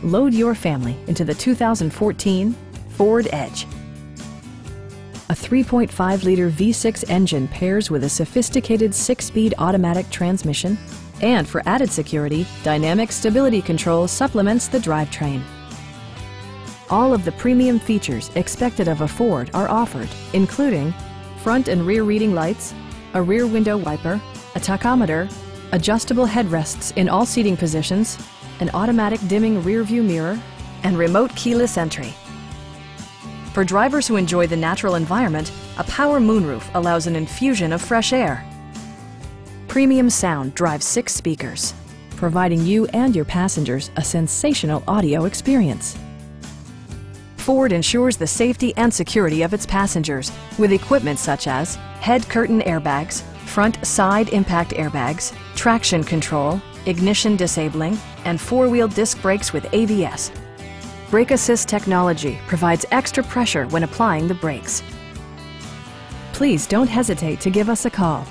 Load your family into the 2014 Ford Edge. A 3.5-liter V6 engine pairs with a sophisticated 6-speed automatic transmission, and for added security, dynamic stability control supplements the drivetrain. All of the premium features expected of a Ford are offered, including front and rear reading lights, a rear window wiper, a tachometer, adjustable headrests in all seating positions, an automatic dimming rear view mirror, and remote keyless entry. For drivers who enjoy the natural environment, a power moonroof allows an infusion of fresh air. Premium sound drives 6 speakers, providing you and your passengers a sensational audio experience. Ford ensures the safety and security of its passengers with equipment such as head curtain airbags, front side impact airbags, traction control, ignition disabling, and 4-wheel disc brakes with ABS. Brake Assist technology provides extra pressure when applying the brakes. Please don't hesitate to give us a call.